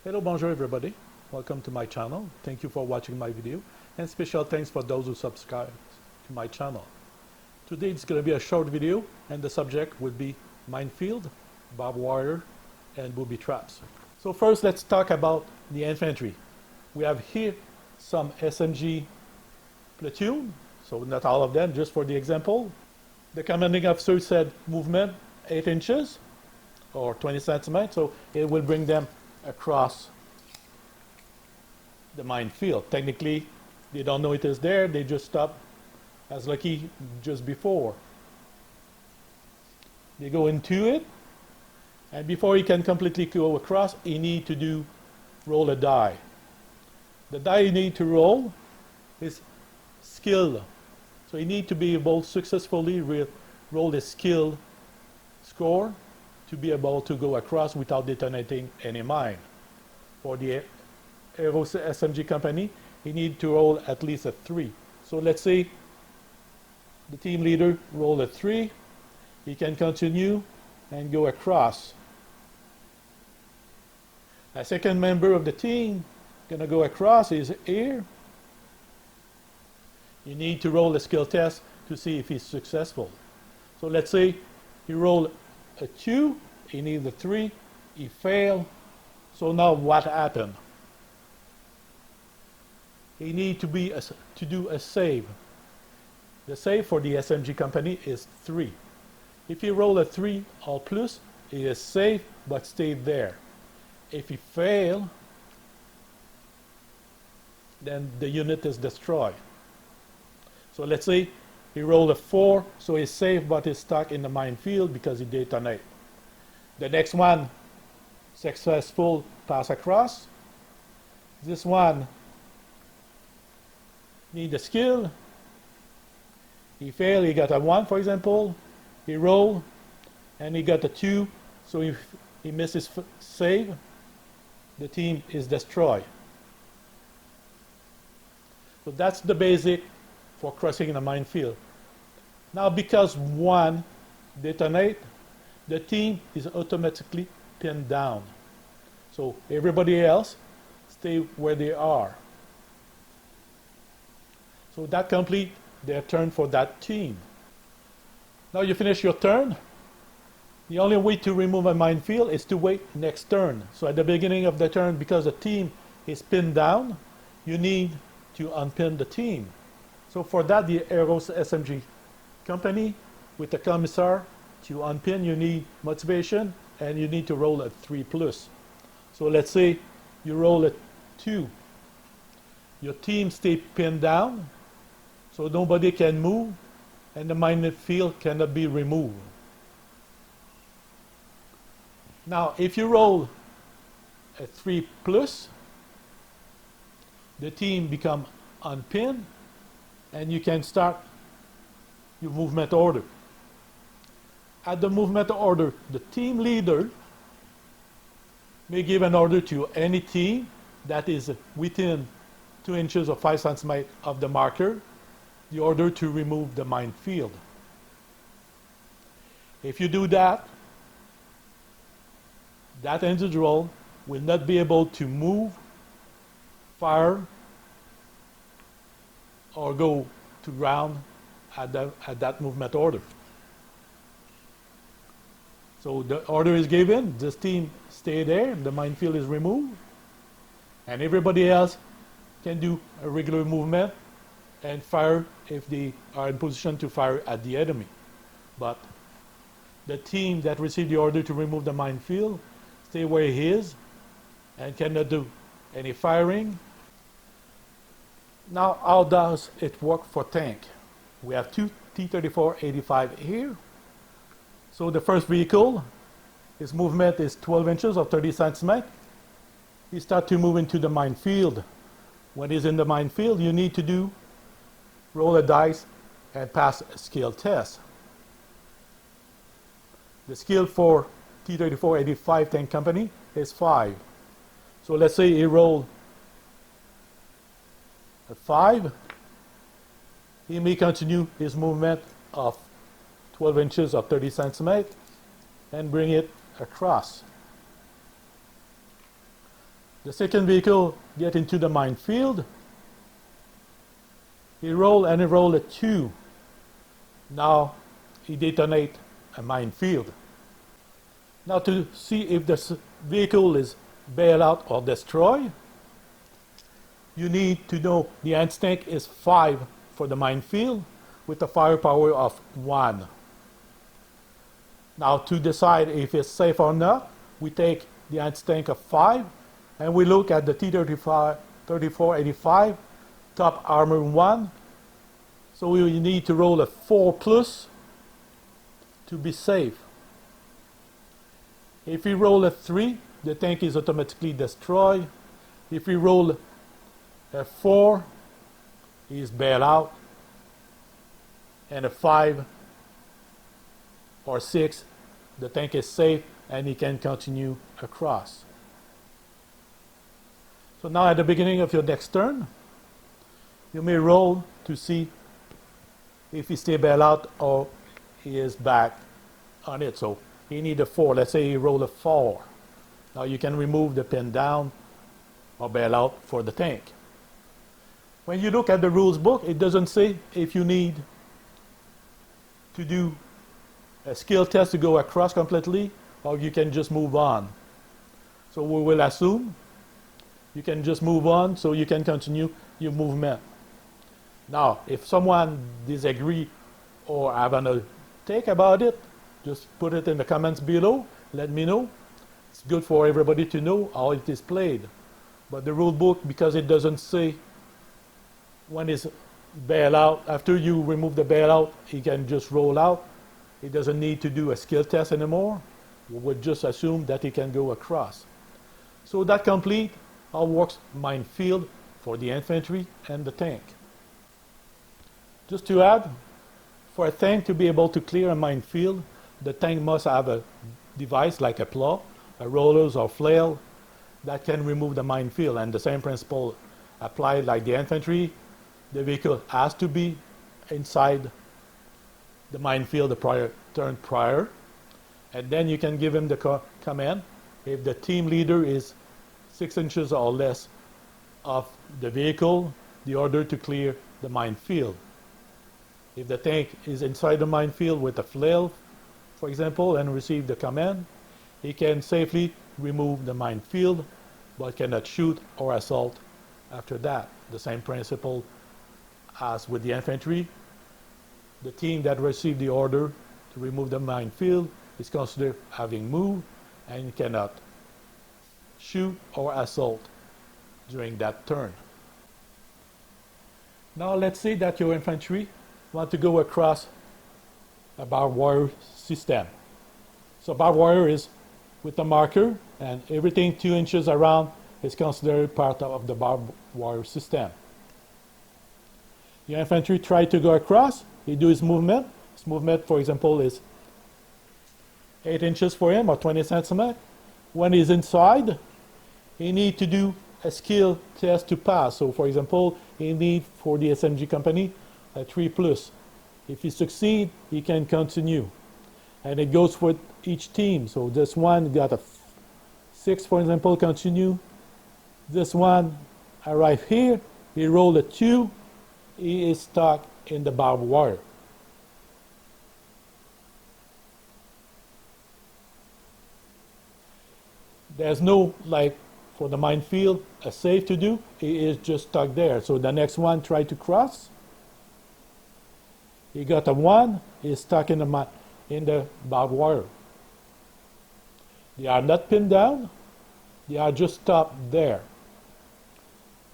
Hello, bonjour everybody. Welcome to my channel. Thank you for watching my video, and special thanks for those who subscribe to my channel. Today it's going to be a short video, and the subject will be Minefield, barbed wire, and booby traps. So first let's talk about the infantry. We have here some SMG platoon, so not all of them, just for the example. The commanding officer said movement 8 inches or 20 centimeters, so it will bring them across the minefield. Technically, they don't know it is there, they just stop as lucky just before. They go into it, and before he can completely go across, he need to roll a die. The die you need to roll is skill. So you need to be able to successfully roll a skill score to be able to go across without detonating any mine. For the Aero SMG company, you need to roll at least a 3. So let's say the team leader rolled a 3, he can continue and go across. A second member of the team gonna go across is here. You need to roll a skill test to see if he's successful. So let's say he rolled a 2, he needs a 3, he failed. So now what happened? He needs to do a save. The save for the SMG company is 3. If he roll a 3 or plus, he is safe but stayed there. If he fail, then the unit is destroyed. So let's say he rolled a 4, so he's safe but he's stuck in the minefield because he detonate. The next one, successful pass across. This one need a skill. He failed, he got a 1 for example. He rolled and he got a 2, so if he misses save, the team is destroyed. So that's the basic for crossing in a minefield. Now because 1 detonate, the team is automatically pinned down. So everybody else stay where they are. So that complete their turn for that team. Now you finish your turn. The only way to remove a minefield is to wait next turn. So at the beginning of the turn, because the team is pinned down, you need to unpin the team. So for that, the Aero SMG company with the commissar, to unpin you need motivation and you need to roll a 3 plus. So let's say you roll a 2. Your team stay pinned down, so nobody can move and the minefield cannot be removed. Now if you roll a 3 plus, the team become unpinned and you can start your movement order. At the movement order, the team leader may give an order to any team that is within 2 inches or 5 centimeters of the marker, the order to remove the minefield. If you do that, that individual will not be able to move, fire, or go to ground at that movement order. So the order is given, this team stay there, the minefield is removed, and everybody else can do a regular movement and fire if they are in position to fire at the enemy. But the team that received the order to remove the minefield stay where he is and cannot do any firing. Now how does it work for tank? We have 2 T-34-85 here. So the first vehicle, his movement is 12 inches or 30 centimeters. He starts to move into the minefield. When he's in the minefield, you need to roll a dice and pass a skill test. The skill for T-34-85 tank company is 5. So let's say he rolled a 5. He may continue his movement of 12 inches or 30 centimeters and bring it across. The second vehicle get into the minefield. He roll and he roll a 2. Now he detonate a minefield. Now to see if the vehicle is bail out or destroy, you need to know the instinct is 5 for the minefield with a firepower of 1. Now to decide if it's safe or not, we take the instinct of 5 and we look at the T-34-85 top armor 1. So we need to roll a 4 plus to be safe. If we roll a 3, the tank is automatically destroyed. If we roll a 4, he's bail out. And a 5 or 6, the tank is safe and he can continue across. So now at the beginning of your next turn, you may roll to see if he stays bail out or he is back on it. So he needs a 4. Let's say he roll a 4. Now you can remove the pin down or bail out for the tank. When you look at the rules book, it doesn't say if you need to do a skill test to go across completely or you can just move on. So we will assume you can just move on so you can continue your movement. Now, if someone disagree or have a take about it, just put it in the comments below. Let me know. It's good for everybody to know how it is played. But the rule book, because it doesn't say when it's bail out, after you remove the bailout, he can just roll out. He doesn't need to do a skill test anymore. We would just assume that he can go across. So that complete how works minefield for the infantry and the tank. Just to add, for a tank to be able to clear a minefield, the tank must have a device like a plow, a rollers or flail that can remove the minefield, and the same principle applied like the infantry. The vehicle has to be inside the minefield the turn prior, and then you can give him the command if the team leader is 6 inches or less of the vehicle, the order to clear the minefield. If the tank is inside the minefield with a flail, for example, and receive the command, he can safely remove the minefield, but cannot shoot or assault after that. The same principle as with the infantry. The team that received the order to remove the minefield is considered having moved and cannot shoot or assault during that turn. Now let's say that your infantry want to go across a barbed wire system. So barbed wire is with a marker, and everything 2 inches around is considered part of the barbed wire system. Your infantry try to go across, he do his movement. His movement, for example, is 8 inches for him or 20 centimeters. When he's inside, he need to do a skill test to pass. So for example, he need for the SMG company a 3 plus. If he succeed, he can continue. And it goes for each team. So this one got a 6, for example, continue. This one arrive here, he rolled a 2, he is stuck in the barbed wire. There's no, like for the minefield, a save to do. He is just stuck there. So the next one try to cross. He got a 1, he's stuck in the barbed wire. They are not pinned down, they are just stopped there.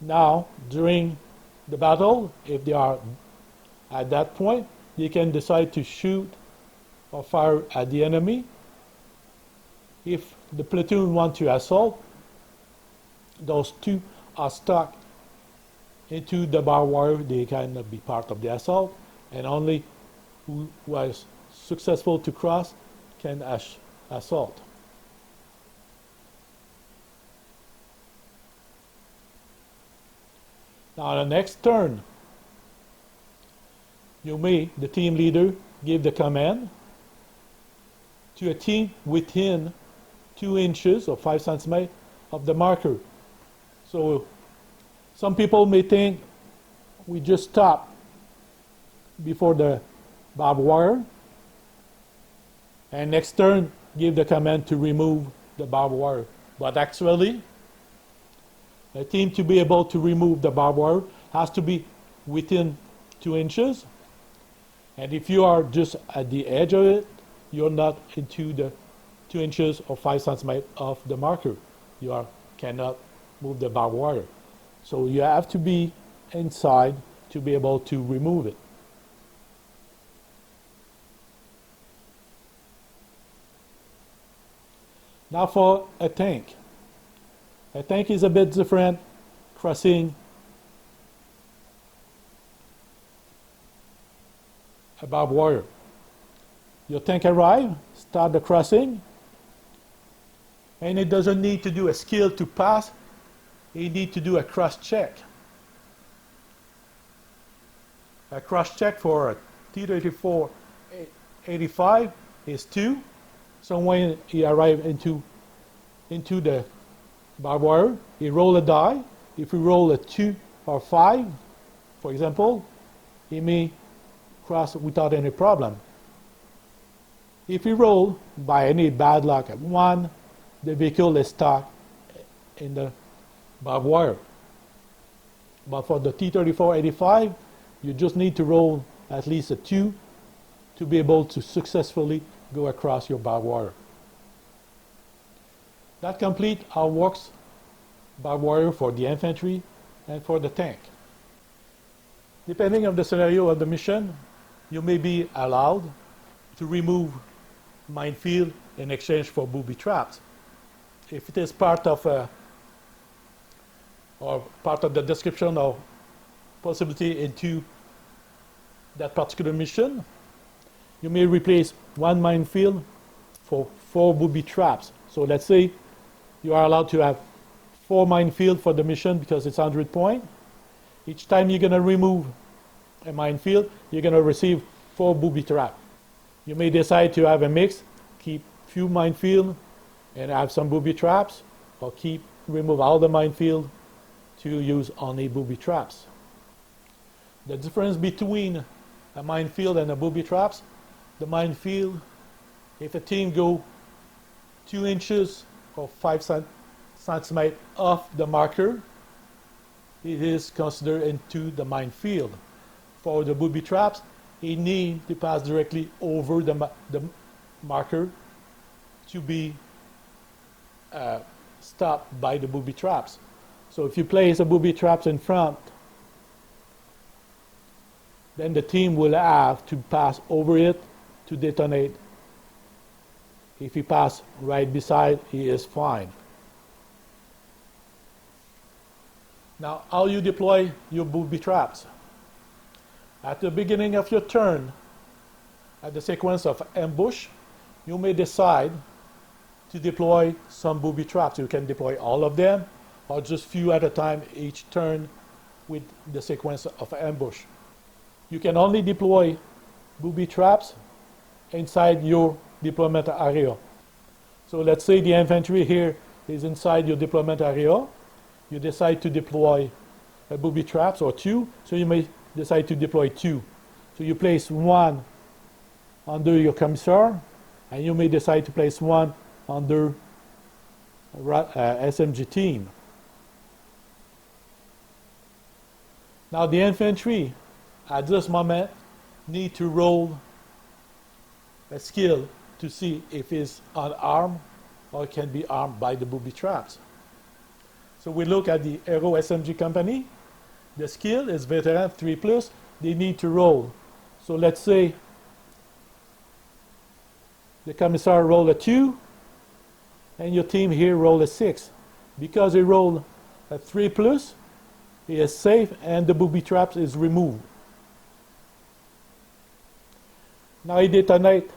Now, during the battle, if they are at that point, they can decide to shoot or fire at the enemy. If the platoon want to assault, those 2 are stuck into the barbed wire. They cannot be part of the assault, and only who was successful to cross can assault. Now the next turn, you may, the team leader, give the command to a team within 2 inches or 5 centimeters of the marker. So some people may think we just stop before the barbed wire, and next turn give the command to remove the barbed wire. But actually, a team to be able to remove the barbed wire has to be within 2 inches. And if you are just at the edge of it, you're not into the 2 inches or 5 centimeters of the marker. You cannot move the barbed wire. So you have to be inside to be able to remove it. Now for a tank. A tank is a bit different, crossing a barbed wire. Your tank arrives, start the crossing, and it doesn't need to do a skill to pass, it needs to do a cross check. A cross check for a T-34-85 is 2. So when he arrives into the barbed wire, he roll a die. If he roll a 2 or 5, for example, he may cross without any problem. If he roll by any bad luck at 1, the vehicle is stuck in the barbed wire. But for the T-34-85, you just need to roll at least a 2 to be able to successfully go across your barbed wire. That completes how works barbed wire for the infantry and for the tank. Depending on the scenario of the mission, you may be allowed to remove minefield in exchange for booby traps. If it is part of the description or possibility into that particular mission, you may replace 1 minefield for 4 booby traps. So let's say you are allowed to have 4 minefield for the mission because it's 100 points. Each time you're going to remove a minefield, you're going to receive 4 booby traps. You may decide to have a mix, keep few minefield and have some booby traps, or remove all the minefield to use only booby traps. The difference between a minefield and a booby traps, the minefield, if a team go 2 inches or 5 centimeters off the marker, it is considered into the minefield. For the booby traps, it needs to pass directly over the marker to be stopped by the booby traps. So if you place a booby traps in front, then the team will have to pass over it to detonate. If he passes right beside, he is fine. Now, how you deploy your booby traps? At the beginning of your turn, at the sequence of ambush, you may decide to deploy some booby traps. You can deploy all of them, or just few at a time each turn with the sequence of ambush. You can only deploy booby traps inside your diplomata area. So let's say the infantry here is inside your diplomata area. You decide to deploy a booby traps or 2, so you may decide to deploy 2. So you place 1 under your commissar, and you may decide to place 1 under SMG team. Now the infantry at this moment need to roll a skill to see if it's unarmed or can be armed by the booby traps. So we look at the Aero SMG company. The skill is veteran 3+. They need to roll. So let's say the commissar roll a 2 and your team here roll a 6. Because he rolled a 3+, he is safe and the booby traps is removed. Now he detonate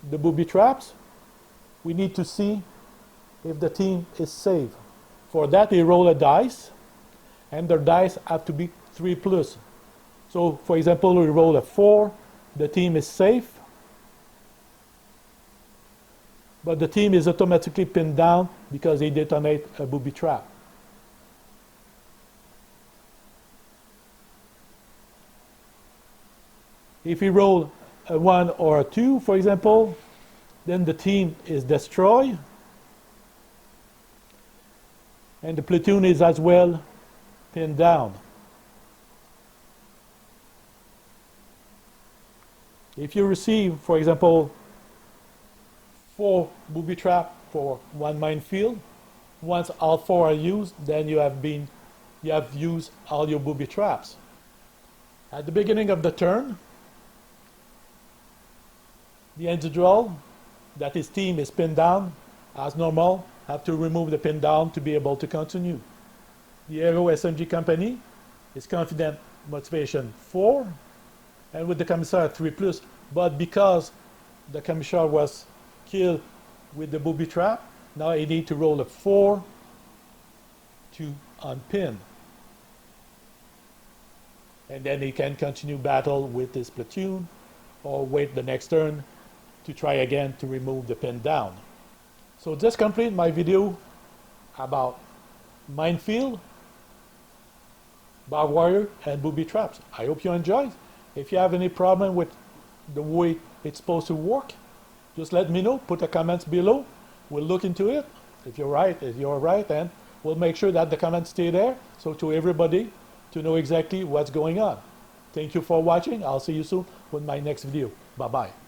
the booby traps. We need to see if the team is safe. For that, they roll a dice, and their dice have to be 3+. So, for example, we roll a 4, the team is safe, but the team is automatically pinned down because they detonate a booby trap. If you roll a 1 or a 2, for example, then the team is destroyed, and the platoon is as well pinned down. If you receive, for example, 4 booby traps for 1 minefield, once all 4 are used, then you have used all your booby traps. At the beginning of the turn, the individual that his team is pinned down, as normal, have to remove the pin down to be able to continue. The Aero SMG company is confident motivation 4, and with the Commissar 3+, but because the Commissar was killed with the booby trap, now he need to roll a 4 to unpin. And then he can continue battle with his platoon or wait the next turn to try again to remove the pin down. So this completes my video about minefield, barbed wire, and booby traps. I hope you enjoyed. If you have any problem with the way it's supposed to work, just let me know. Put the comments below. We'll look into it. If you're right, and we'll make sure that the comments stay there, so to everybody to know exactly what's going on. Thank you for watching. I'll see you soon with my next video. Bye-bye.